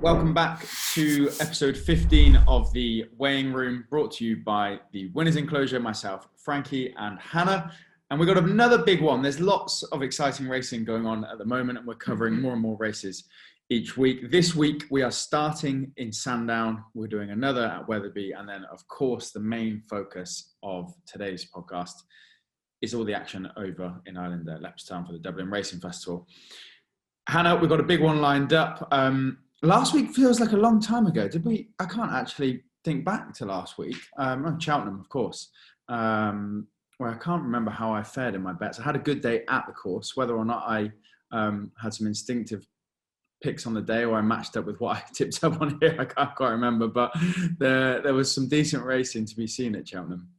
Welcome back to episode 15 of the Weighing Room, brought to you by the Winners Enclosure, myself, Frankie and Hannah. And we've got another big one. There's lots of exciting racing going on at the moment, and we're covering more and more races each week. This week, we are starting in Sandown. We're doing another at Weatherby. And then, of course, the main focus of today's podcast is all the action over in Ireland at Leopardstown for the Dublin Racing Festival. Hannah, we've got a big one lined up. Last week feels like a long time ago. Did we? I can't actually think back to last week. Cheltenham, of course, where I can't remember how I fared in my bets. I had a good day at the course. Whether or not I had some instinctive picks on the day or I matched up with what I tipped up on here, I can't quite remember. But there was some decent racing to be seen at Cheltenham.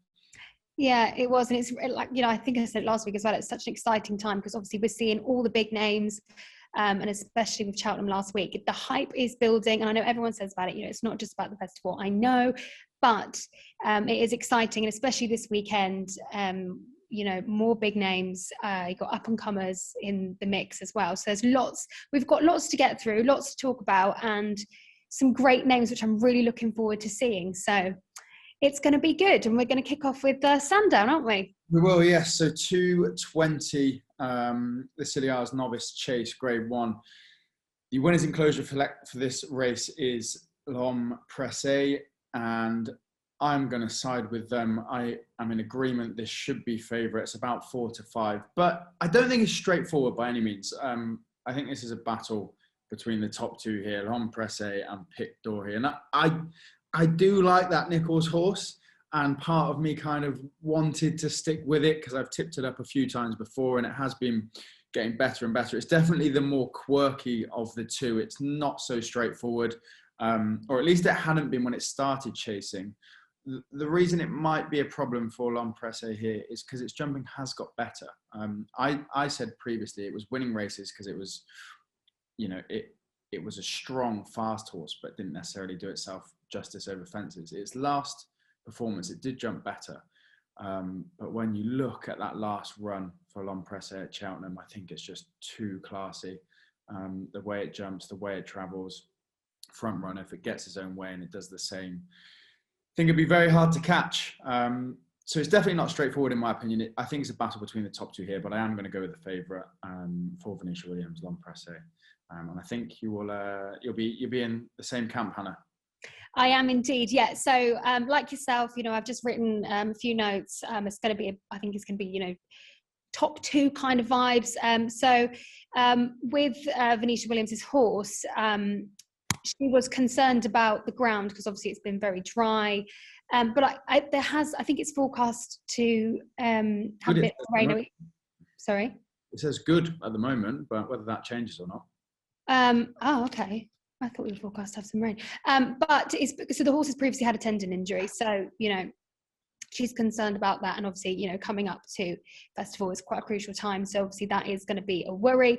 Yeah, it was. And it's like, I think I said it last week as well, it's such an exciting time because obviously we're seeing all the big names. And especially with Cheltenham last week, the hype is building. And I know everyone says about it, it's not just about the festival, I know, but it is exciting. And especially this weekend, more big names, you got up and comers in the mix as well. So we've got lots to get through, lots to talk about, and some great names, which I'm really looking forward to seeing. So it's going to be good. And we're going to kick off with Sandown, aren't we? We will, yes. So 2:20, the Silly Hours Novice Chase Grade 1. The winners enclosure for this race is L'Homme Pressé, and I'm going to side with them. I am in agreement this should be favourites, about 4-5. But I don't think it's straightforward by any means. I think this is a battle between the top two here, L'Homme Pressé and Pic D'Or. And I do like that Nichols horse. And part of me kind of wanted to stick with it because I've tipped it up a few times before and it has been getting better and better. It's definitely the more quirky of the two. It's not so straightforward, or at least it hadn't been when it started chasing. The reason it might be a problem for L'Homme Pressé here is because its jumping has got better. I said previously it was winning races because it was, it was a strong, fast horse, but didn't necessarily do itself justice over fences. Its last performance, it did jump better, but when you look at that last run for L'Homme Pressé at Cheltenham, I think it's just too classy. The way it jumps, the way it travels, front run, if it gets its own way and it does the same, I think it'd be very hard to catch. So it's definitely not straightforward in my opinion. I think it's a battle between the top two here, but I am going to go with the favourite for Venetia Williams, L'Homme Pressé, and I think you'll be in the same camp, Hannah. I am indeed, yeah. So like yourself, I've just written a few notes. It's going to be, I think it's going to be, top two kind of vibes. With Venetia Williams's horse, she was concerned about the ground because obviously it's been very dry. But I think it's forecast to have a bit of rain. Sorry? It says good at the moment, but whether that changes or not. Oh, okay. I thought we were forecast to have some rain. But so the horse has previously had a tendon injury. So, she's concerned about that. And obviously, coming up to festival is quite a crucial time. So obviously that is going to be a worry.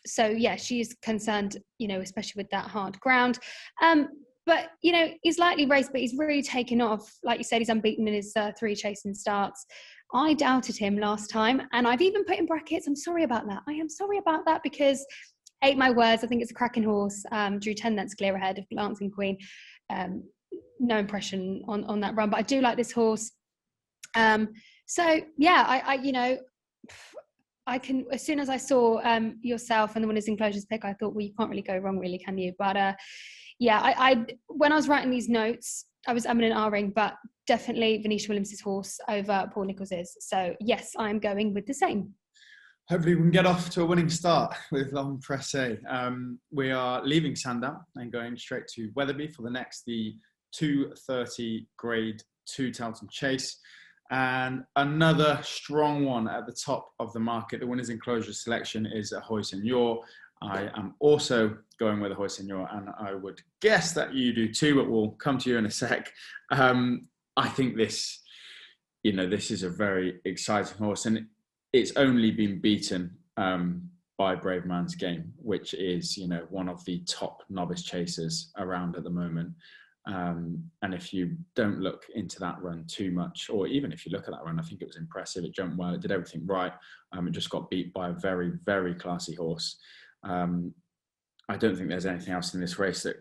So yeah, she's concerned, especially with that hard ground. But, he's lightly raced, but he's really taken off. Like you said, he's unbeaten in his 3 chasing starts. I doubted him last time. And I've even put in brackets, I'm sorry about that. I am sorry about that because ate my words. I think it's a cracking horse. Drew 10 lengths clear ahead of Lancing Queen. No impression on that run, but I do like this horse. So yeah, I can. As soon as I saw yourself and the winners enclosures pick, I thought, well, you can't really go wrong, really, can you? But yeah, I when I was writing these notes, I was umming and ahhing, but definitely Venetia Williams's horse over Paul Nichols's. So yes, I'm going with the same. Hopefully we can get off to a winning start with L'Homme Pressé. We are leaving Sandown and going straight to Weatherby for the 2:30 Grade 2 Cheltenham Chase. And another strong one at the top of the market. The winners enclosure selection is Ahoy Senor. I am also going with Ahoy Senor, and I would guess that you do too, but we'll come to you in a sec. I think this is a very exciting horse, and it's only been beaten by Brave Man's Game, which is, one of the top novice chasers around at the moment. And if you don't look into that run too much, or even if you look at that run, I think it was impressive. It jumped well. It did everything right. It just got beat by a very, very classy horse. I don't think there's anything else in this race that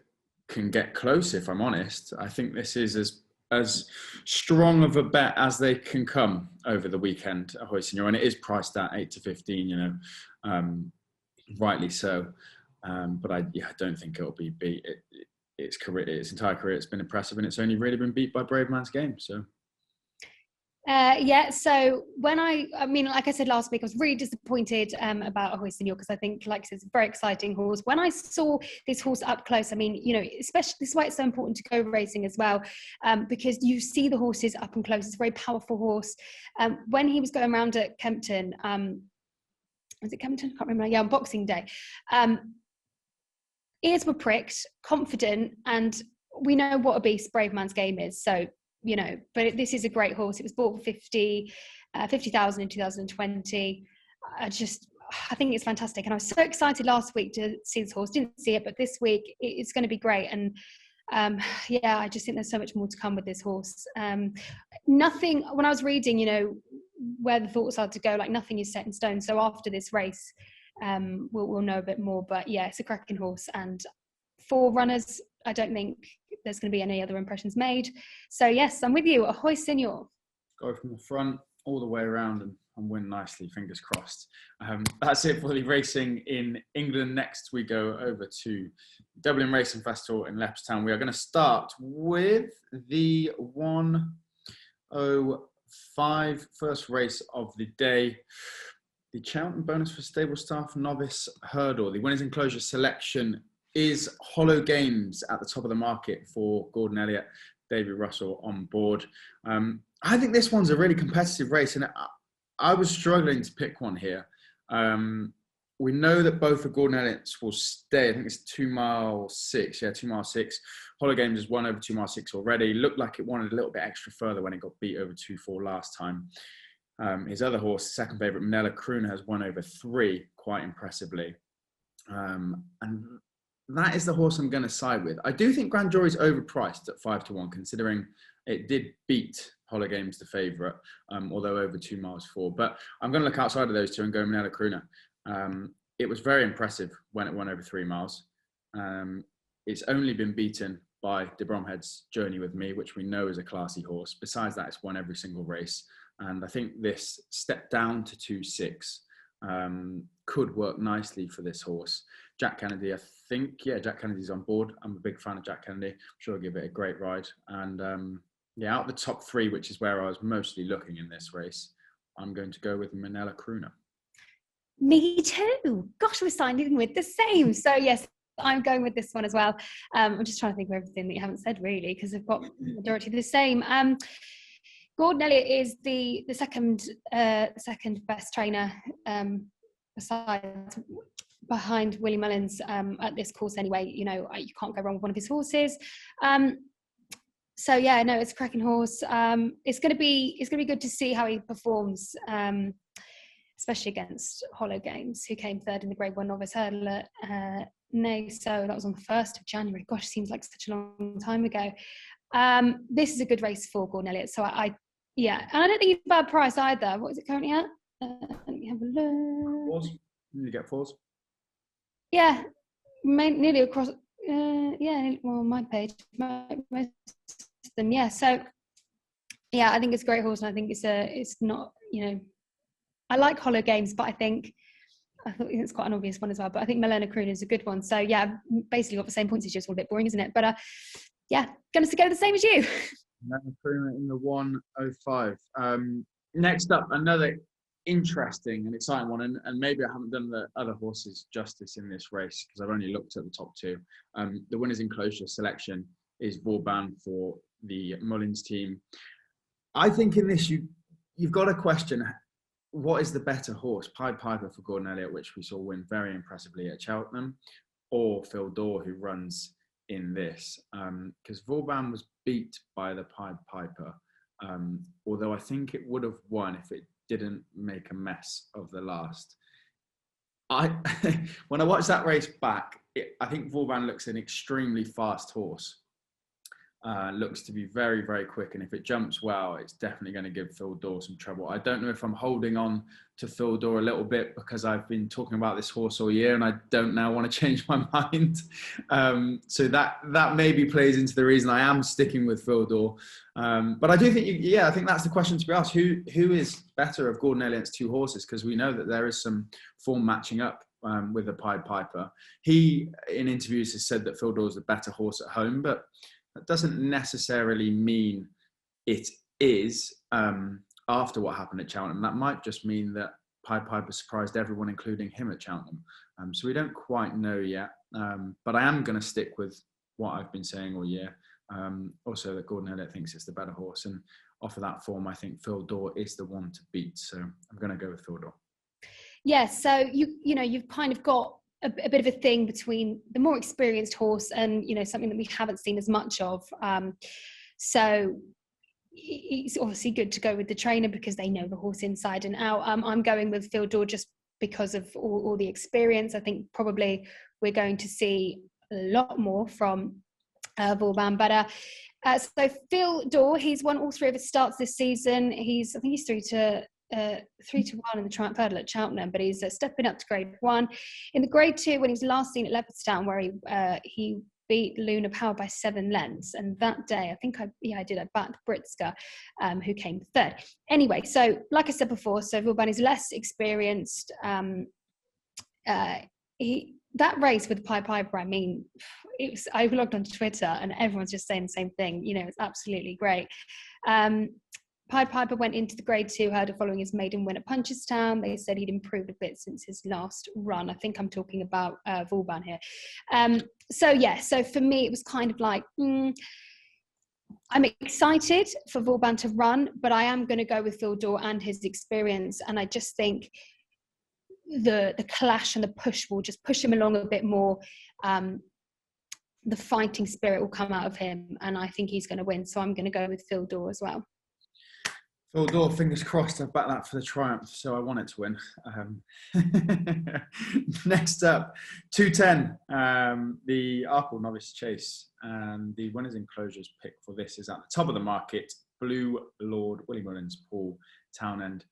can get close, if I'm honest. I think this is as strong of a bet as they can come over the weekend, Ahoy Senor, and it is priced at 8 to 15, rightly so. But I don't think it'll be beat. Its entire career, it's been impressive, and it's only really been beat by Brave Man's Game. So. So when I mean, like I said last week, I was really disappointed about Ahoy Senor, because I think, like I said, it's a very exciting horse. When I saw this horse up close, I mean, especially, this is why it's so important to go racing as well, because you see the horses up and close. It's a very powerful horse. When he was going around at Kempton, was it Kempton? I can't remember. Yeah, on Boxing Day. Ears were pricked, confident, and we know what a beast Brave Man's Game is. So, but this is a great horse. It was bought for 50,000 in 2020. I think it's fantastic. And I was so excited last week to see this horse. Didn't see it, but this week it's going to be great. And I just think there's so much more to come with this horse. Nothing, when I was reading, where the thoughts are to go, like nothing is set in stone. So after this race, we'll know a bit more. But yeah, it's a cracking horse. And for runners, I don't think there's going to be any other impressions made. So yes, I'm with you. Ahoy Senor. Go from the front all the way around and win nicely, fingers crossed. That's it for the racing in England. Next we go over to Dublin Racing Festival in Leopardstown. We are going to start with the 1:05 first race of the day. The Cheltenham bonus for stable staff novice hurdle. The winners enclosure selection is Hollow Games at the top of the market for Gordon Elliott, David Russell on board. I think this one's a really competitive race, and I was struggling to pick one here. We know that both the Gordon Elliott's will stay. I think it's 2 mile 6. Yeah, 2 mile 6. Hollow Games has won over 2 mile 6 already. Looked like it wanted a little bit extra further when it got beat over 2-4 last time. His other horse, second favourite, Manella Crooner, has won over 3 quite impressively. And that is the horse I'm going to side with. I do think Grand Jury's overpriced at 5-1, considering it did beat Hollow Games, the favourite, although over 2 miles 4. But I'm going to look outside of those two and go Manella Crooner. It was very impressive when it won over 3 miles. It's only been beaten by De Bromhead's Journey with Me, which we know is a classy horse. Besides that, it's won every single race. And I think this step down to 2-6 could work nicely for this horse. Jack Kennedy, Jack Kennedy's on board. I'm a big fan of Jack Kennedy. I'm sure I'll give it a great ride. And out of the top 3, which is where I was mostly looking in this race, I'm going to go with Manella Crooner. Me too. Gosh, we're signing with the same. So yes, I'm going with this one as well. I'm just trying to think of everything that you haven't said, really, because I've got the majority of the same. Gordon Elliott is the second best trainer behind Willie Mullins at this course anyway. You can't go wrong with one of his horses. It's a cracking horse. It's going to be good to see how he performs, especially against Hollow Games, who came third in the Grade 1 novice hurdle at So that was on the 1st of January. Gosh, seems like such a long time ago. This is a good race for Gordon Elliott. So and I don't think it's a bad price either. What is it currently at? Let me have a look. You get 4s? Yeah, nearly across. My page, most of them. Yeah, so I think it's a great horse, and I think it's not. I like Hollow Games, but I think it's quite an obvious one as well. But I think Manella Crooner is a good one. So basically got the same points as you. It's all a bit boring, isn't it? But going to go the same as you. Manella Crooner in the 1:05. Next up, another interesting and exciting one, and maybe I haven't done the other horses justice in this race because I've only looked at the top 2. The winners enclosure selection is Vauban for the Mullins team. I think in this you've got to question what is the better horse, Pied Piper for Gordon Elliott, which we saw win very impressively at Cheltenham, or Phil Dorr, who runs in this, because Vauban was beat by the Pied Piper, although I think it would have won if it didn't make a mess of the last. When I watched that race back, I think Vauban looks an extremely fast horse. Looks to be very, very quick. And if it jumps well, it's definitely going to give Phil Dor some trouble. I don't know if I'm holding on to Phil Dor a little bit because I've been talking about this horse all year and I don't now want to change my mind. So that maybe plays into the reason I am sticking with Phil Dor. But I do think, I think that's the question to be asked. Who is better of Gordon Elliott's two horses? Because we know that there is some form matching up with the Pied Piper. He, in interviews, has said that Phil Dor is the better horse at home, but that doesn't necessarily mean it is after what happened at Cheltenham. That might just mean that Pied Piper surprised everyone, including him at Cheltenham. So we don't quite know yet. But I am going to stick with what I've been saying all year. Also, that Gordon Elliott thinks it's the better horse. And off of that form, I think Phil Dor is the one to beat. So I'm going to go with Phil Dor. Yeah, so you've kind of got a bit of a thing between the more experienced horse and something that we haven't seen as much of. So it's obviously good to go with the trainer because they know the horse inside and out. I'm going with Phil Dor just because of all the experience. I think probably we're going to see a lot more from Vauban. But so Phil Dor, he's won all three of his starts this season. I think he's 3-1 in the Triumph Hurdle at Cheltenham, but he's stepping up to Grade 1. In the Grade 2, when he was last seen at Leopardstown, where he beat Luna Power by 7 lengths, and that day I think I backed Britska, who came third. Anyway, so like I said before, so Vauban is less experienced. That race with Pied Piper, I mean, I logged onto Twitter and everyone's just saying the same thing. It's absolutely great. Pied Piper went into the Grade 2 hurdle following his maiden win at Punchestown. They said he'd improved a bit since his last run. I think I'm talking about Vauban here. So for me, it was kind of like, I'm excited for Vauban to run, but I am going to go with Phil Dor and his experience. And I just think the clash and the push will just push him along a bit more. The fighting spirit will come out of him, and I think he's going to win. So I'm going to go with Phil Dor as well. Phil Dor, fingers crossed. I've backed that for the Triumph, so I want it to win. Next up, 210, the Arkle Novice Chase. And the winners enclosures pick for this is at the top of the market, Blue Lord, Willie Mullins, Paul Townend.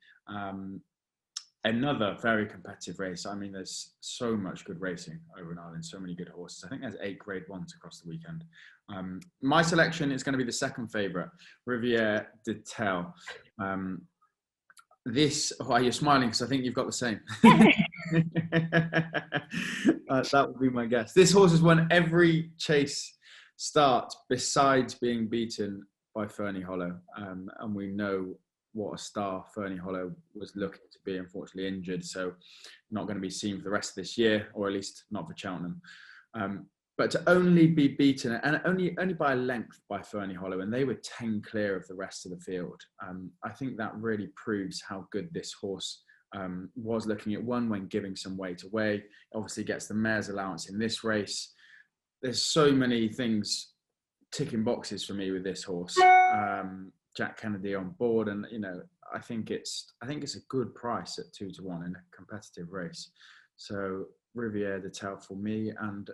Another very competitive race. I mean, there's so much good racing over in Ireland, so many good horses. I think there's 8 Grade 1s across the weekend. My selection is going to be the second favourite, Riviere de Tel. You're smiling because I think you've got the same. That would be my guess. This horse has won every chase start besides being beaten by Fernie Hollow. And we know what a star Fernie Hollow was looking to be, unfortunately injured, so not going to be seen for the rest of this year, or at least not for Cheltenham. But to only be beaten, and only by a length, by Fernie Hollow, and they were 10 clear of the rest of the field, I think that really proves how good this horse was looking at one when giving some weight away. Obviously gets the mare's allowance in this race. There's so many things ticking boxes for me with this horse. Jack Kennedy on board, and I think it's a good price at 2-1 in a competitive race. So Riviere de Tel for me. And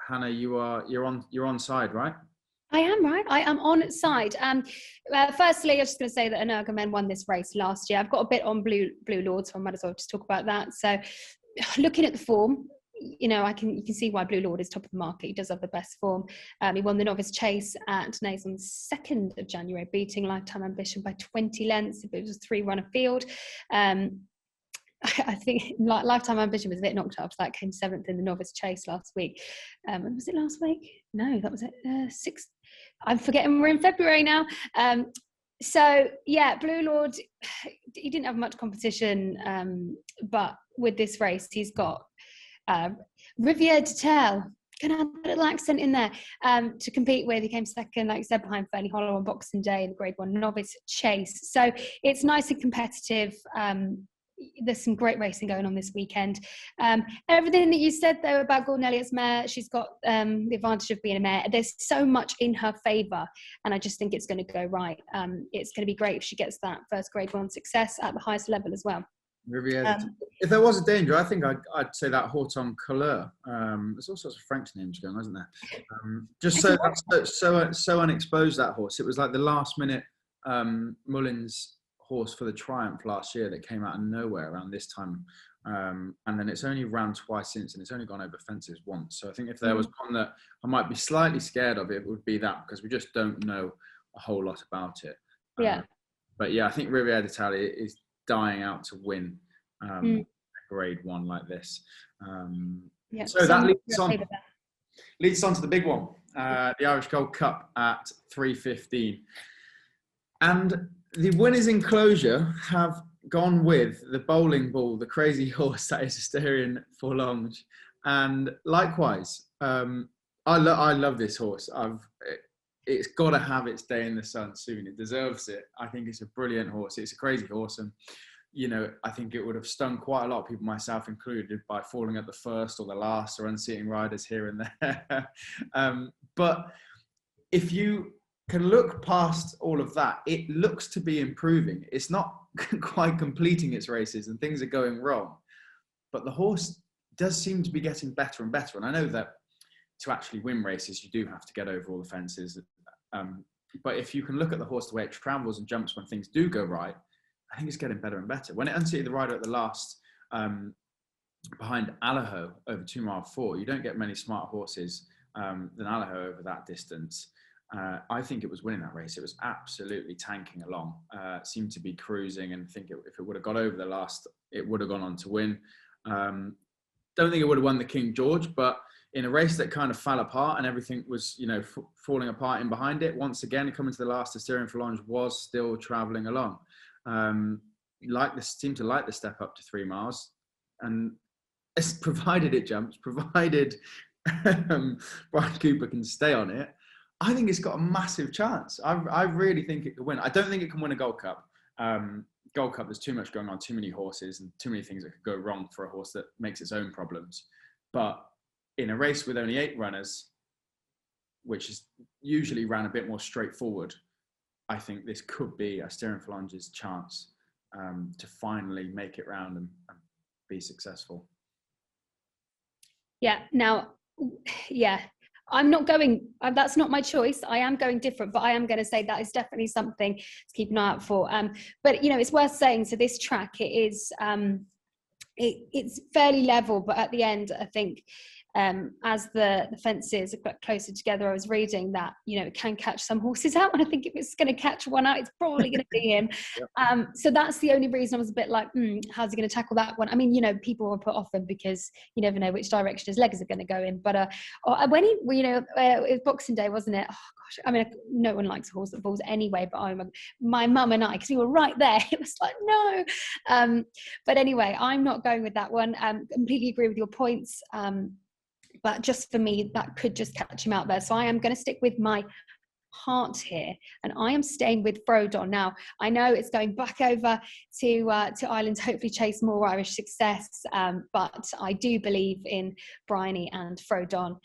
Hannah, you're on side, right? I am right. I am on side. Firstly, I was just going to say that Energa Men won this race last year. I've got a bit on Blue Lord, so I might as well just talk about that. So, looking at the form, you can see why Blue Lord is top of the market. He does have the best form. He won the Novice Chase at Naas on the 2nd of January, beating Lifetime Ambition by 20 lengths. It was a 3-runner field. I think Lifetime Ambition was a bit knocked up. So that came 7th in the Novice Chase last week. Was it last week? No, that was it. 6th. I'm forgetting we're in February now. So yeah, Blue Lord, he didn't have much competition, but with this race, he's got Riviere de Tel. Can I have a little accent in there to compete with? He came second, like I said, behind Fernie Hollow on Boxing Day in the Grade 1 Novice Chase. So it's nice and competitive. There's some great racing going on this weekend. Everything that you said though about Gordon Elliott's mare, she's got the advantage of being a mare. There's so much in her favour, and I just think it's going to go right. It's going to be great if she gets that first Grade 1 success at the highest level as well. Riviera. If there was a danger, I think I'd say that Horton Couleur. There's all sorts of French names going, isn't there? Just so unexposed, that horse. It was like the last minute Mullins horse for the Triumph last year that came out of nowhere around this time. And then it's only ran twice since, and it's only gone over fences once. So I think if there was one that I might be slightly scared of, it would be that, because we just don't know a whole lot about it. Yeah. But yeah, I think Riviera d'Italia is dying out to win a grade 1 like this. So that leads on to the big one, the Irish Gold Cup at 3:15. And the winners in closure have gone with the bowling ball, the crazy horse that is Asterion Forlonge. And likewise, I love this horse. It's got to have its day in the sun soon. It deserves it. I think it's a brilliant horse. It's a crazy horse. And, I think it would have stung quite a lot of people, myself included, by falling at the first or the last or unseating riders here and there. But if you can look past all of that, it looks to be improving. It's not quite completing its races and things are going wrong. But the horse does seem to be getting better and better. And I know that to actually win races, you do have to get over all the fences. But if you can look at the horse, the way it travels and jumps when things do go right, I think it's getting better and better. When it unseated the rider at the last, behind Allaho over 2 mile 4, you don't get many smarter horses than Allaho over that distance. I think it was winning that race. It was absolutely tanking along. Seemed to be cruising, and think if it would have got over the last, it would have gone on to win. Don't think it would have won the King George, but in a race that kind of fell apart and everything was, falling apart in behind it, once again, coming to the last, Asterion Forlonge was still travelling along. Seemed to like the step up to 3 miles, and it's provided it jumps, provided Brian Cooper can stay on it, I think it's got a massive chance. I really think it could win. I don't think it can win a Gold Cup. Gold Cup, there's too much going on, too many horses and too many things that could go wrong for a horse that makes its own problems. But in a race with only 8 runners, which is usually ran a bit more straightforward, I think this could be Asterion Forlonge's chance to finally make it round and be successful. Yeah. Now, I'm not going, that's not my choice. I am going different, but I am going to say that is definitely something to keep an eye out for. But, it's worth saying, so this track, it is, it's fairly level, but at the end, I think, as the fences got closer together, I was reading that, it can catch some horses out. And I think if it's going to catch one out, it's probably going to be him. Yep. So that's the only reason I was a bit like, how's he going to tackle that one? I mean, people will put off him because you never know which direction his legs are going to go in. But when it was Boxing Day, wasn't it? Oh gosh, I mean, no one likes a horse that falls anyway, but my mum and I, because we were right there, it was like, no. But anyway, I'm not going with that one. Completely agree with your points. But just for me, that could just catch him out there. So I am going to stick with my heart here, and I am staying with Frodon. Now, I know it's going back over to Ireland to hopefully chase more Irish success, but I do believe in Bryony and Frodon.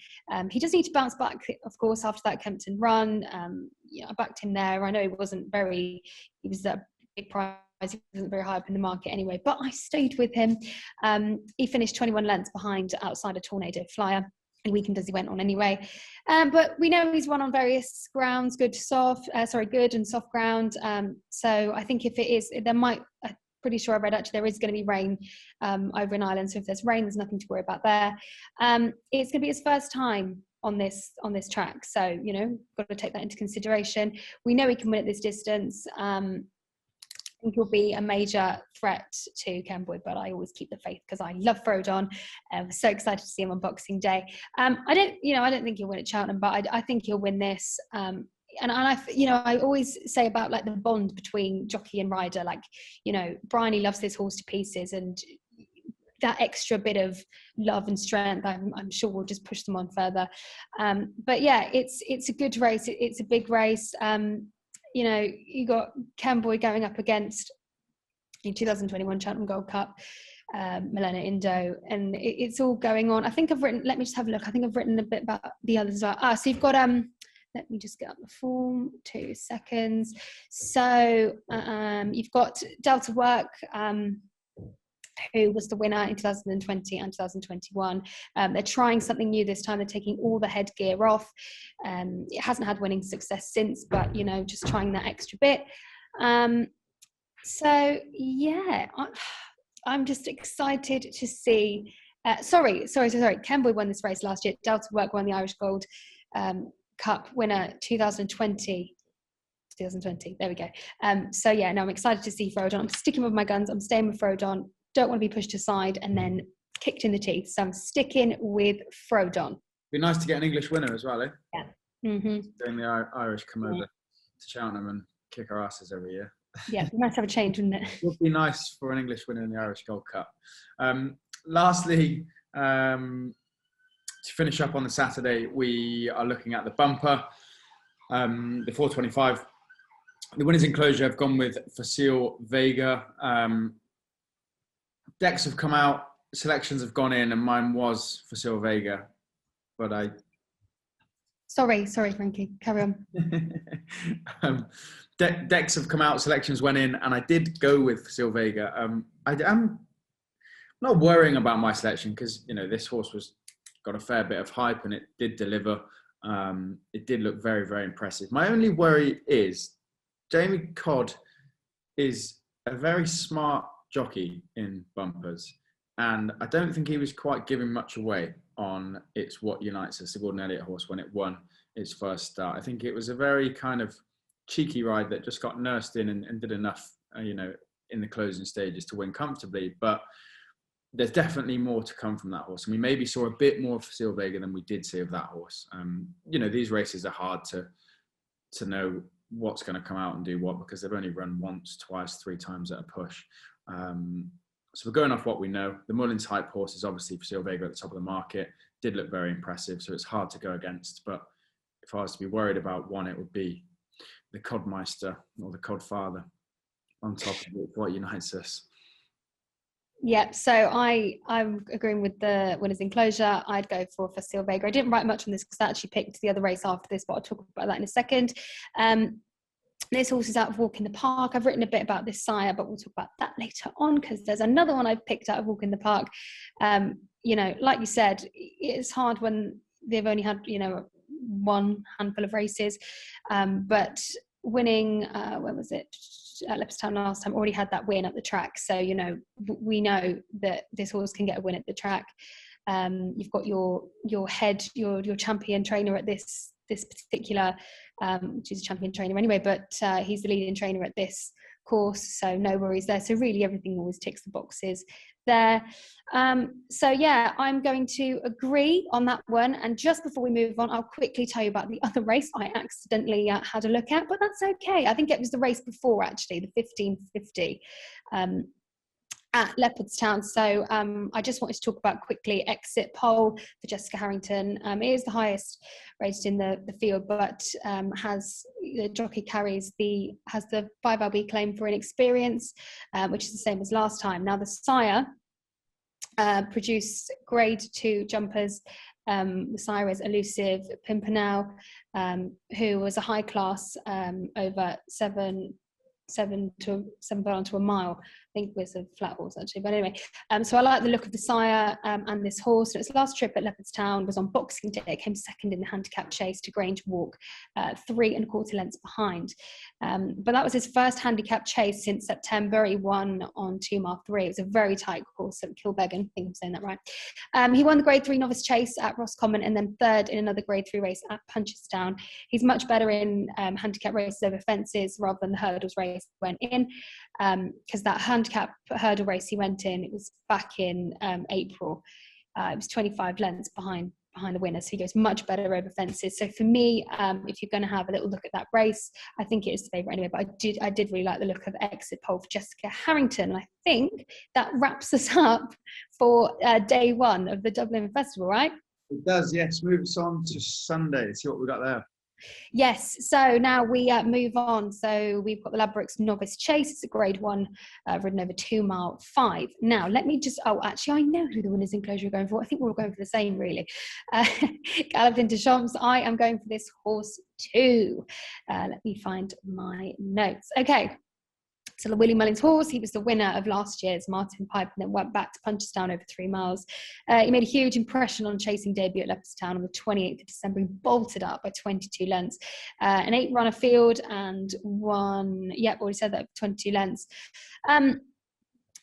He does need to bounce back, of course, after that Kempton run. I backed him there. I know he was a big prize. He wasn't very high up in the market anyway, but I stayed with him. He finished 21 lengths behind outside a Tornado Flyer. And weekend as he went on anyway. But we know he's won on various grounds, good and soft ground. So I think if it is, I'm pretty sure I read actually there is going to be rain over in Ireland. So if there's rain, there's nothing to worry about there. It's going to be his first time on this track. So, got to take that into consideration. We know he can win at this distance. I think he'll be a major threat to Ken Boyd, but I always keep the faith because I love Frodon. I'm so excited to see him on Boxing Day. I don't think he'll win at Cheltenham, but I think he'll win this. And I always say about like the bond between jockey and rider, like, Bryony loves this horse to pieces, and that extra bit of love and strength, I'm sure will just push them on further. But yeah, it's a good race. It's a big race. You got Ken Boyd going up against the 2021 Cheltenham Gold Cup, Milena Indo, and it's all going on. I think let me just have a look. I think I've written a bit about the others as well. So you've got, let me just get up the form, 2 seconds. So you've got Delta Work, who was the winner in 2020 and 2021. They're trying something new this time. They're taking all the headgear off. It hasn't had winning success since, but, you know, just trying that extra bit. So, yeah, I'm just excited to see. Sorry. Kenboy won this race last year. Delta Work won the Irish Gold Cup winner 2020. There we go. So yeah, no, I'm excited to see Frodon. I'm sticking with my guns. I'm staying with Frodon. Don't want to be pushed aside and then kicked in the teeth. So I'm sticking with Frodon. Be nice to get an English winner as well, eh? Yeah. Mm-hmm. Doing the Irish come over to Cheltenham and kick our asses every year. Yeah, we might have a change, wouldn't it? It would be nice for an English winner in the Irish Gold Cup. Lastly, to finish up on the Saturday, we are looking at the bumper, the 425. The winners' enclosure have gone with Facile Vega. Decks have come out, selections have gone in, and mine was Facile Vega, but I... Sorry, Frankie, carry on. Decks have come out, selections went in, and I did go with Facile Vega. I'm not worrying about my selection because, you know, this horse got a fair bit of hype and it did deliver. It did look very, very impressive. My only worry is Jamie Codd is a very smart jockey in bumpers, and I don't think he was quite giving much away on It's What Unites Us, the Gordon Elliott horse, when it won its first start. I think it was a very kind of cheeky ride that just got nursed in and did enough, you know, in the closing stages to win comfortably. But there's definitely more to come from that horse. And we maybe saw a bit more of Facile Vega than we did see of that horse. You know, these races are hard to know what's going to come out and do what, because they've only run once, twice, 3 times at a push. So we're going off what we know. The Mullins hype horse is obviously Facile Vega at the top of the market. Did look very impressive, so it's hard to go against. But if I was to be worried about one, it would be the Codmeister or the Codfather on top of it, what unites us. Yeah, so I'm agreeing with the winners' enclosure. I'd go for Facile Vega. I didn't write much on this because I actually picked the other race after this, but I'll talk about that in a second. This horse is out of Walk in the Park. I've written a bit about this sire, but we'll talk about that later on because there's another one I've picked out of Walk in the Park. You know, like you said, it's hard when they've only had, you know, one handful of races, but winning, when was it? At Leopardstown last time, already had that win at the track. So, you know, we know that this horse can get a win at the track. You've got your head, your champion trainer at this particular, which is a champion trainer anyway, but he's the leading trainer at this course, so no worries there. So really everything always ticks the boxes there. So yeah, I'm going to agree on that one. And just before we move on, I'll quickly tell you about the other race I accidentally had a look at, but that's okay. I think it was the race before, actually, the 1550 at Leopardstown. So I just wanted to talk about quickly exit pole for Jessica Harrington. It is the highest rated in the field, but has the jockey has the 5LB claim for inexperience, which is the same as last time. Now the sire produced grade 2 jumpers. The sire is Elusive Pimpernel, who was a high class over 7 to a mile. I think was a flat horse actually, but anyway, so I like the look of the sire and this horse. And its last trip at Leopardstown was on Boxing Day. It came second in the handicap chase to Grange Walk, 3 1/4 lengths behind. But that was his first handicap chase since September. He won on 2 mile 3. It was a very tight course at Kilbeggan. I think I'm saying that right. He won the Grade 3 novice chase at Roscommon and then 3rd in another Grade 3 race at Punchestown. He's much better in handicap races over fences rather than the hurdles race he went in, because that handicap hurdle race he went in, it was back in April. It was 25 lengths behind the winner, so he goes much better over fences. So for me, if you're going to have a little look at that race, I think it is the favourite anyway, but I did really like the look of exit pole for Jessica Harrington. And I think that wraps us up for day 1 of the Dublin Festival, right? It does, yes. Move us on to Sunday. See what we got there. Yes, so now we move on. So we've got the Ladbrokes Novice Chase. It's a Grade 1, ridden over 2 mile 5. Now, let me just, actually, I know who the winners enclosure are going for. I think we're all going for the same, really. Galloped into Champs. I am going for this horse too. Let me find my notes. Okay. So the Willie Mullins horse, he was the winner of last year's Martin Pipe and then went back to Punchestown over 3 miles. He made a huge impression on chasing debut at Leopardstown on the 28th of December. He bolted up by 22 lengths. An 8-runner field and won, already said that, 22 lengths. And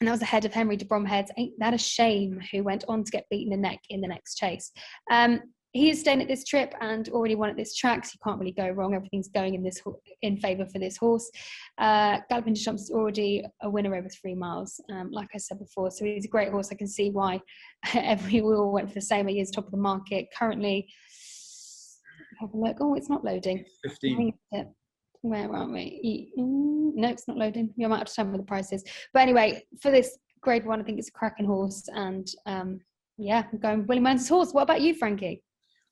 that was ahead of Henry de Bromhead's Ain't That a Shame, who went on to get beaten in the neck in the next chase. He is staying at this trip and already won at this track, so you can't really go wrong. Everything's going in favour for this horse. Galloping de Champs is already a winner over 3 miles, like I said before. So he's a great horse. I can see why we all went for the same. He is top of the market currently. Have a look. Oh, it's not loading. 15. Where are we? No, it's not loading. You're out of time with the prices. But anyway, for this grade 1, I think it's a cracking horse. And I'm going with Willie Mullins' horse. What about you, Frankie?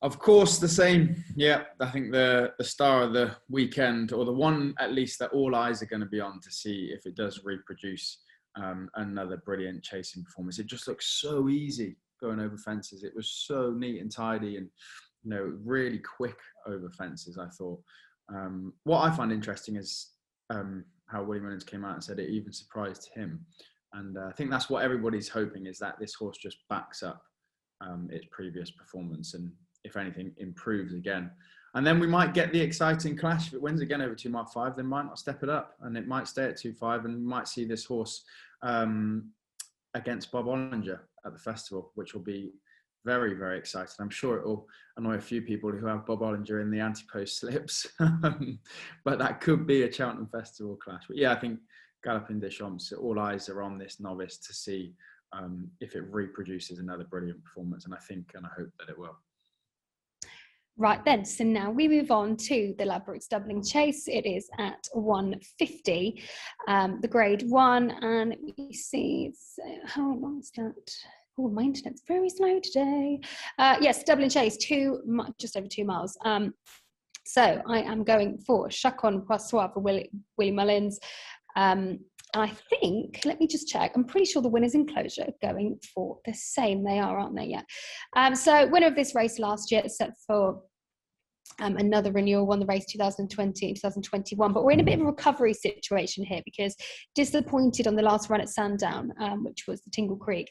Of course, the same. Yeah, I think the star of the weekend, or the one at least that all eyes are going to be on to see if it does reproduce another brilliant chasing performance. It just looks so easy going over fences. It was so neat and tidy, and really quick over fences, I thought. What I find interesting is how Willie Mullins came out and said it even surprised him, and I think that's what everybody's hoping, is that this horse just backs up its previous performance and, if anything, improves again. And then we might get the exciting clash. If it wins again over 2 mile 5, they might not step it up, and it might stay at 2.5, and we might see this horse against Bob Ollinger at the festival, which will be very, very exciting. I'm sure it will annoy a few people who have Bob Ollinger in the anti-post slips, but that could be a Cheltenham Festival clash. But yeah, I think Galloping des Champs, all eyes are on this Novice to see if it reproduces another brilliant performance, and I think and I hope that it will. Right then, so now we move on to the Ladbrokes Doubling Chase. It is at 150, the grade 1, and you see, how long is that? Oh, my internet's very slow today. Yes, Doubling Chase, just over 2 miles. So I am going for Chacon Poissoir for Willie Mullins. And I think, let me just check, I'm pretty sure the winners enclosure are going for the same. They are, aren't they? Yeah. So winner of this race last year, set for another renewal, won the race 2020 and 2021, but we're in a bit of a recovery situation here because disappointed on the last run at Sandown, which was the Tingle Creek.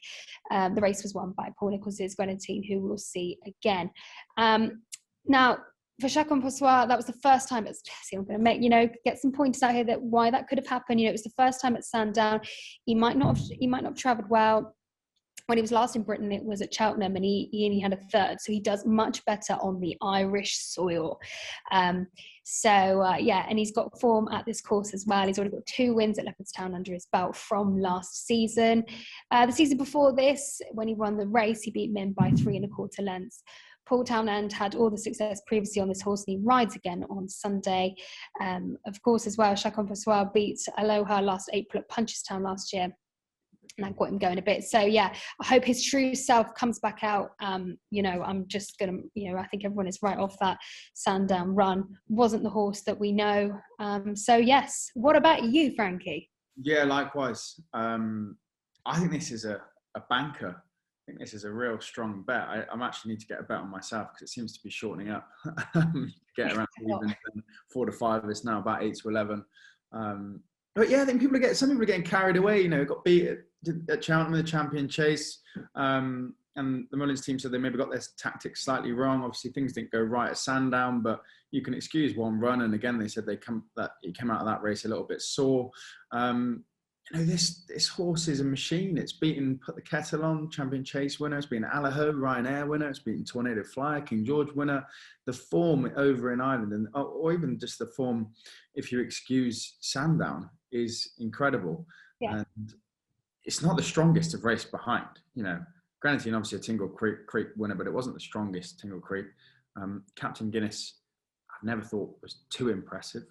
The race was won by Paul Nichols's Grenadine, who we'll see again. Now, for Chacon Poissoir, that was the first time. I'm going to get some pointers out here that why that could have happened. It was the first time at Sandown. He might not have travelled well. When he was last in Britain, it was at Cheltenham, and he only had a third. So he does much better on the Irish soil. And he's got form at this course as well. He's already got 2 wins at Leopardstown under his belt from last season. The season before this, when he won the race, he beat Min by 3 1/4 lengths. Paul Townend had all the success previously on this horse, and he rides again on Sunday. Of course, as well, Chacon Poissoir beat Aloha last April at Punchestown last year. And that got him going a bit. So yeah, I hope his true self comes back out. I'm just gonna, I think everyone is right off that Sandown run. Wasn't the horse that we know. So yes. What about you, Frankie? Yeah, likewise. I think this is a banker. I think this is a real strong bet. I actually need to get a bet on myself because it seems to be shortening up. Get around even 4 to 5. It's now about 8 to 11. But yeah, I think some people are getting carried away. Got beat at Cheltenham in the Champion Chase, and the Mullins team said they maybe got their tactics slightly wrong. Obviously, things didn't go right at Sandown, but you can excuse one run. And again, they said he came out of that race a little bit sore. This horse is a machine. It's Put the Kettle On, Champion Chase winner. It's been Allaho, Ryanair winner. It's beaten Tornado Flyer, King George winner. The form over in Ireland, or even just the form, if you excuse Sandown, is incredible. Yeah. And it's not the strongest of race behind. Grenadine, obviously a Tingle Creek winner, but it wasn't the strongest Tingle Creek. Captain Guinness, I've never thought was too impressive.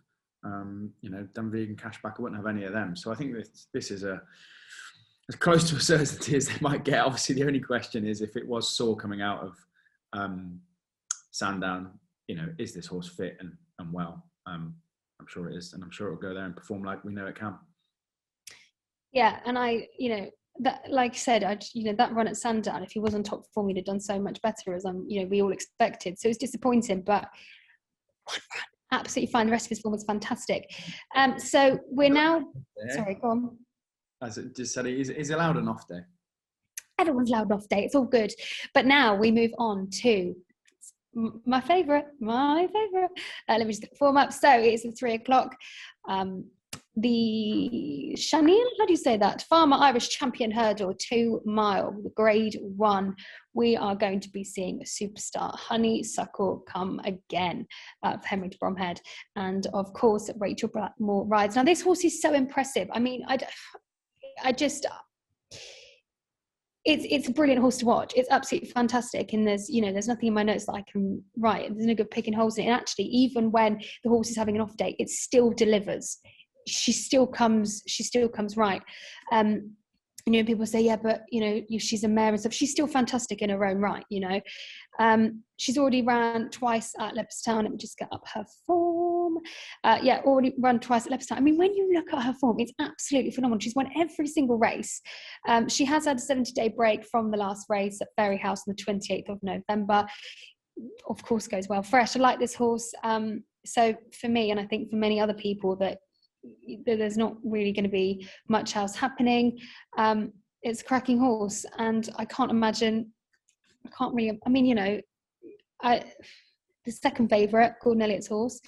Dunvegan, Cashback, I wouldn't have any of them. So I think this is as close to a certainty as they might get. Obviously, the only question is if it was sore coming out of Sandown, is this horse fit and well? I'm sure it is, and I'm sure it'll go there and perform like we know it can. Yeah, and that, like I said, that run at Sandown, if he was on top form, he'd have done so much better, as we all expected. So it's disappointing, but absolutely fine. The rest of his form was fantastic. So we're now, sorry, go on. As it just said, he's allowed an off day. Everyone's allowed an off day. It's all good. But now we move on to my favourite. Let me just get the form up. So it's at 3 o'clock. The Chanel, how do you say that? Farmer Irish Champion Hurdle, 2 mile, grade 1. We are going to be seeing a superstar, Honeysuckle, come again for Henry de Bromhead. And of course, Rachel Blackmore rides. Now, this horse is so impressive. I mean, I just, it's a brilliant horse to watch. It's absolutely fantastic. And there's nothing in my notes that I can write. There's no good picking holes in it. And actually, even when the horse is having an off day, it still delivers. She still comes right. People say, yeah, but she's a mare and stuff. She's still fantastic in her own right. She's already ran twice at Leopardstown. Let me just get up her form. Already run twice at Leopardstown. I mean, when you look at her form, it's absolutely phenomenal. She's won every single race. She has had a 70-day break from the last race at Fairyhouse on the 28th of November. Of course, goes well fresh. I like this horse. So for me, and I think for many other people, that there's not really going to be much else happening. It's a cracking horse, and I can't imagine. The second favourite, Gordon Elliott's horse.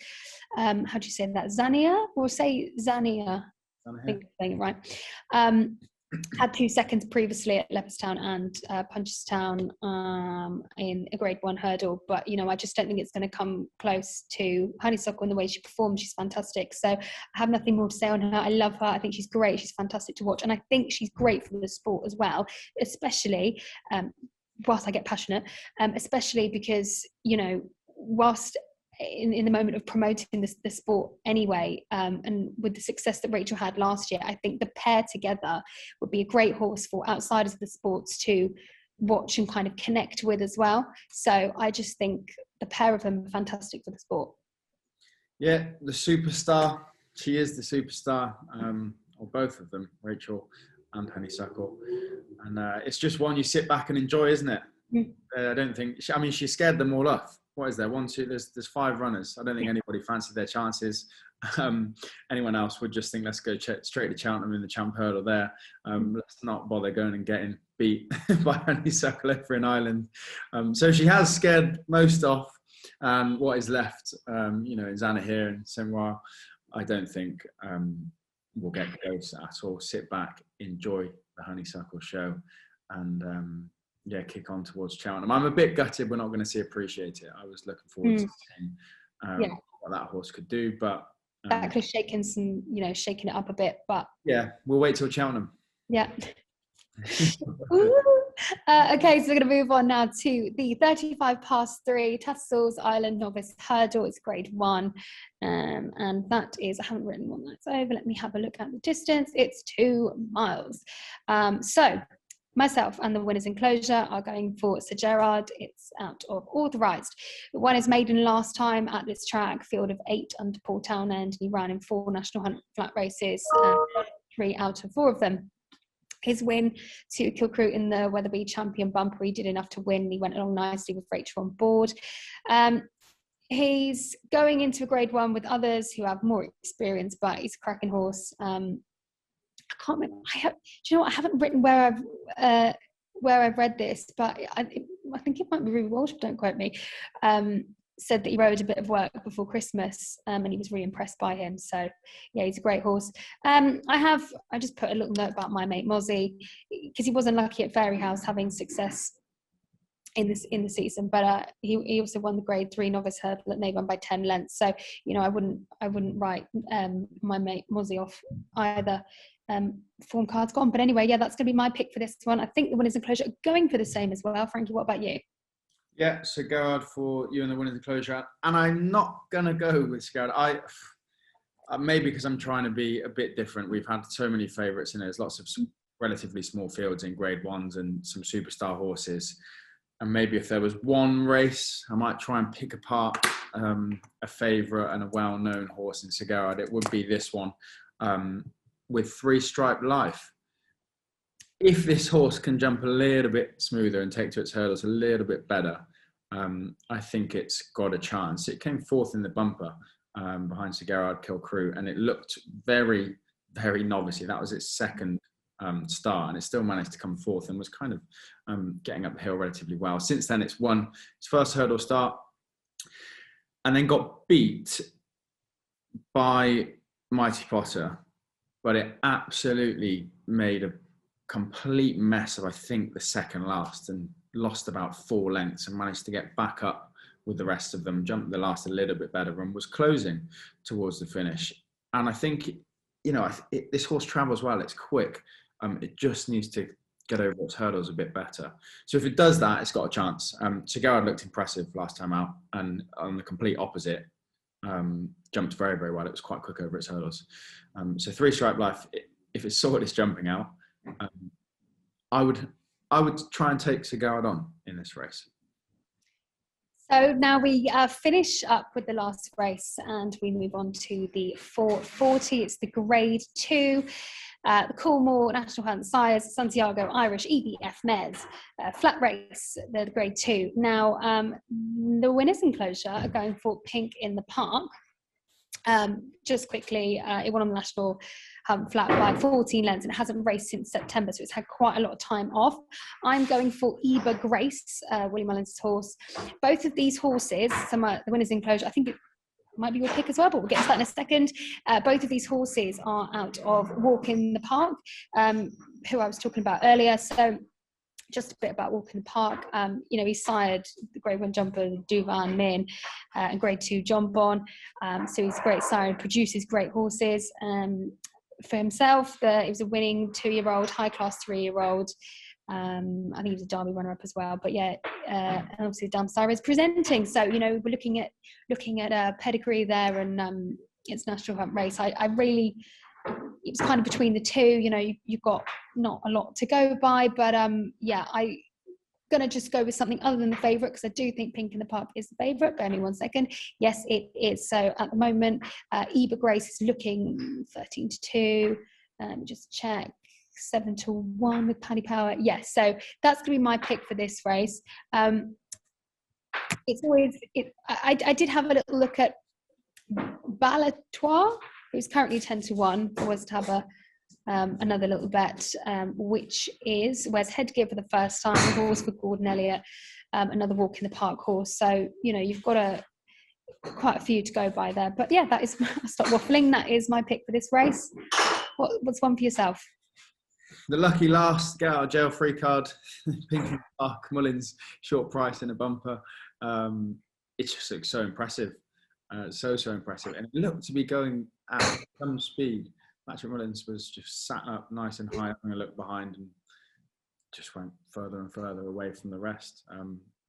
How do you say that? Zania? Or say Zania? I think I'm saying it right. Had 2 seconds previously at Leopardstown and Punchestown in a grade 1 hurdle, but I just don't think it's going to come close to Honeysuckle in the way she performed. She's fantastic, so I have nothing more to say on her. I love her. I think she's great. She's fantastic to watch, and I think she's great for the sport as well, especially whilst I get passionate, especially because whilst in the moment of promoting the sport anyway, and with the success that Rachel had last year, I think the pair together would be a great horse for outsiders of the sports to watch and kind of connect with as well. So I just think the pair of them are fantastic for the sport. Yeah, the superstar. She is the superstar, or both of them, Rachel and Honeysuckle. And it's just one you sit back and enjoy, isn't it? I don't think, she scared them all off. What is there? 1, 2, there's 5 runners. I don't think anybody fancied their chances. Anyone else would just think, let's go straight to Cheltenham in the Champ Hurdle there. Let's not bother going and getting beat by Honeysuckle over in Ireland. So she has scared most off. What is left, is Anna here and Senoir. I don't think we'll get close at all. Sit back, enjoy the Honeysuckle show, and kick on towards Cheltenham. I'm a bit gutted we're not going to see Appreciate It. I was looking forward to seeing what that horse could do, but that could have shaken it up a bit, but we'll wait till Cheltenham. Okay, so we're going to move on now to the 35 past 3 Tattersalls Island Novice Hurdle. It's grade 1, and that is, I haven't written one that's over. Let me have a look at the distance. It's 2 miles. So myself and the winners enclosure are going for Sir Gerard. It's out of authorised. The one is maiden last time at this track, field of 8 under Paul Townend. He ran in 4 National Hunt flat races, 3 out of 4 of them. His win to Kilcrew in the Weatherby Champion Bumper, he did enough to win. He went along nicely with Rachel on board. He's going into a grade 1 with others who have more experience, but he's a cracking horse. I can't remember. Do you know what? I haven't written where I've read this, but I think it might be Ruby Walsh, don't quote me. Said that he rode a bit of work before Christmas, and he was really impressed by him. So yeah, he's a great horse. I just put a little note about my mate Mozzie, because he was unlucky at Fairyhouse having success in the season, but he also won the grade 3 novice hurdle at Navan by 10 lengths. So I wouldn't write my mate Mozzie off either. Form cards gone, but anyway, that's going to be my pick for this one. I think the winners enclosure are going for the same as well. Frankie, what about you? Yeah, so Gerard for you and the winners enclosure, and I'm not going to go with Gerard. I maybe because I'm trying to be a bit different. We've had so many favourites, and there's lots of relatively small fields in grade 1s and some superstar horses. And maybe if there was one race, I might try and pick apart a favourite and a well-known horse in Sir Gerard. It would be this one. With 3 Stripe Life. If this horse can jump a little bit smoother and take to its hurdles a little bit better, I think it's got a chance. It came 4th in the bumper behind Sir Gerard Kilcrew, and it looked very, very novice-y. That was its second start, and it still managed to come fourth and was kind of getting up the hill relatively well. Since then, it's won its first hurdle start and then got beat by Mighty Potter, but it absolutely made a complete mess of, I think, the second last, and lost about 4 lengths and managed to get back up with the rest of them, jumped the last a little bit better and was closing towards the finish. And I think, this horse travels well, it's quick. It just needs to get over its hurdles a bit better. So if it does that, it's got a chance. Sir Gerard looked impressive last time out, and on the complete opposite, jumped very, very well. It was quite quick over its hurdles. So 3 Stripe Life, if it saw its jumping out, I would try and take Sir Gerard on in this race. So now we finish up with the last race and we move on to the 440. It's the Grade 2, the Coolmore National Hunt Sires, Santiago Irish EBF Mares, flat race, the Grade 2. Now, the winners enclosure are going for Pink in the Park. Just quickly, it won on the National Hunt Flat by 14 lengths and it hasn't raced since September, so it's had quite a lot of time off. I'm going for Eva Grace, Willie Mullins' horse. Both of these horses, the winners enclosure, I think it might be your pick as well, but we'll get to that in a second. Both of these horses are out of Walk in the Park, who I was talking about earlier. So just a bit about Walk in the Park. He sired the Grade 1 jumper Duvan Min and Grade 2 John Bon. So he's a great sire and produces great horses. For himself, he was a winning 2-year-old, high-class 3-year-old. I think he was a Derby runner-up as well. But yeah, and obviously Dam Sire is presenting. So, we're looking at a pedigree there and its National Hunt race. I really... It was kind of between the two, you've got not a lot to go by, but I'm going to just go with something other than the favourite because I do think Pink in the Park is the favourite. Bear me 1 second. Yes, it is. So at the moment, Eva Grace is looking 13-2. Just check 7-1 with Paddy Power. Yes, so that's going to be my pick for this race. It's always, I did have a little look at Ballatois, who's currently 10-1, was to have another little bet, which is where's Headgear for the first time, a horse for Gordon Elliott, another Walk in the Park horse. So, you've got quite a few to go by there. But yeah, that is, I'll stop waffling. That is my pick for this race. What's one for yourself? The lucky last, get out of jail free card, Pink in the Park, Mullins, short price in a bumper. It just looks so impressive. So impressive, and it looked to be going at some speed. Patrick Mullins was just sat up nice and high, having a look behind, and just went further and further away from the rest.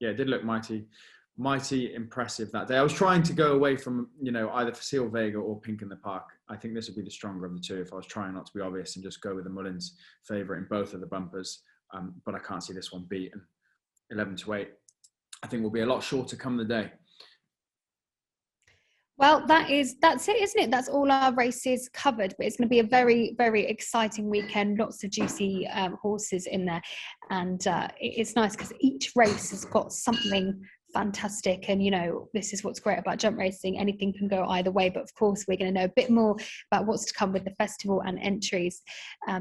It did look mighty impressive that day. I was trying to go away from either Facile Vega or Pink in the Park. I think this would be the stronger of the two if I was trying not to be obvious and just go with the Mullins favourite in both of the bumpers. But I can't see this one beaten. 11-8. I think will be a lot shorter come the day. Well, that's it, isn't it? That's all our races covered, but it's going to be a very, very exciting weekend. Lots of juicy horses in there. And it's nice because each race has got something fantastic. And, this is what's great about jump racing. Anything can go either way. But of course, we're going to know a bit more about what's to come with the festival and entries.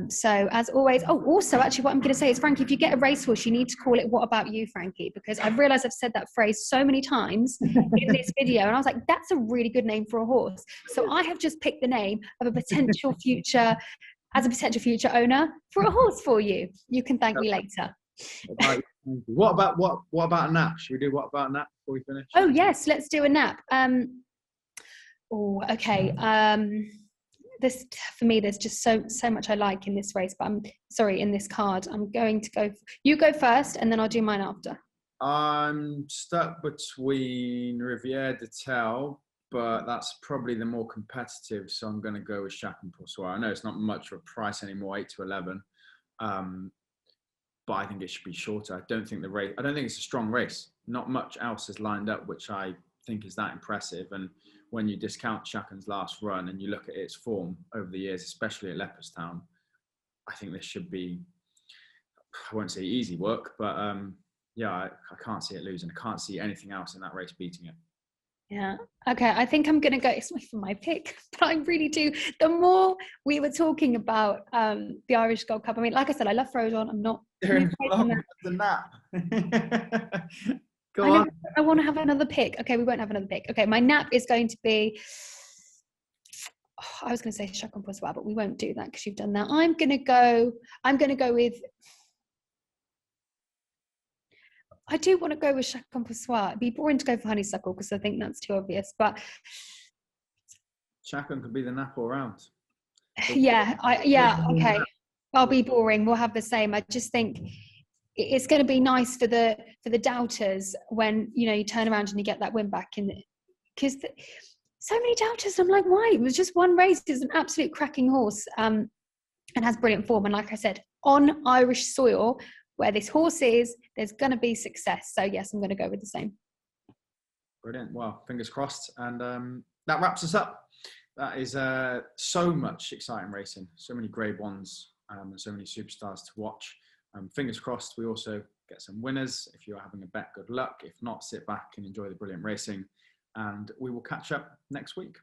So as always, also, actually, what I'm going to say is, Frankie, if you get a racehorse, you need to call it What About You, Frankie? Because I've realised I've said that phrase so many times in this video. And I was like, that's a really good name for a horse. So I have just picked the name of a potential future owner for a horse for you. You can thank me later. What about a nap? Should we do what about a nap before we finish? Oh yes, let's do a nap. Okay. This, for me, there's just so much I like in this race, but in this card. I'm going to go. You go first, and then I'll do mine after. I'm stuck between Riviere de Tel, but that's probably the more competitive, so I'm going to go with Chapin Poursoir. I know it's not much of a price anymore, 8-11. But I think it should be shorter. I don't think it's a strong race. Not much else is lined up, which I think is that impressive. And when you discount Chapin's last run and you look at its form over the years, especially at Leopardstown, I think this should be, I won't say easy work, but I can't see it losing. I can't see anything else in that race beating it. Yeah. Okay. I think I'm going to go. It's not even my pick, but I really do. The more we were talking about the Irish Gold Cup, I mean, like I said, I love Frozen. I'm not. The nap. Go on. I want to have another pick. Okay, we won't have another pick. Okay, my nap is going to be. I was going to say Chacun pour soi, but we won't do that because you've done that. I'm going to go with. I do want to go with Chacun pour soi. It'd be boring to go for honeysuckle because I think that's too obvious. But Chacun could be the nap all round. yeah, okay. I'll be boring. We'll have the same. I just think it's going to be nice for the doubters when you turn around and you get that win back, and because so many doubters. I'm like, why? It was just one race. It's an absolute cracking horse, and has brilliant form. And like I said, on Irish soil where this horse is, there's going to be success. So yes, I'm going to go with the same. Brilliant. Well, fingers crossed. And that wraps us up. That is so much exciting racing. So many grade ones and so many superstars to watch. Fingers crossed we also get some winners. If you're having a bet, good luck. If not, sit back and enjoy the brilliant racing. And we will catch up next week.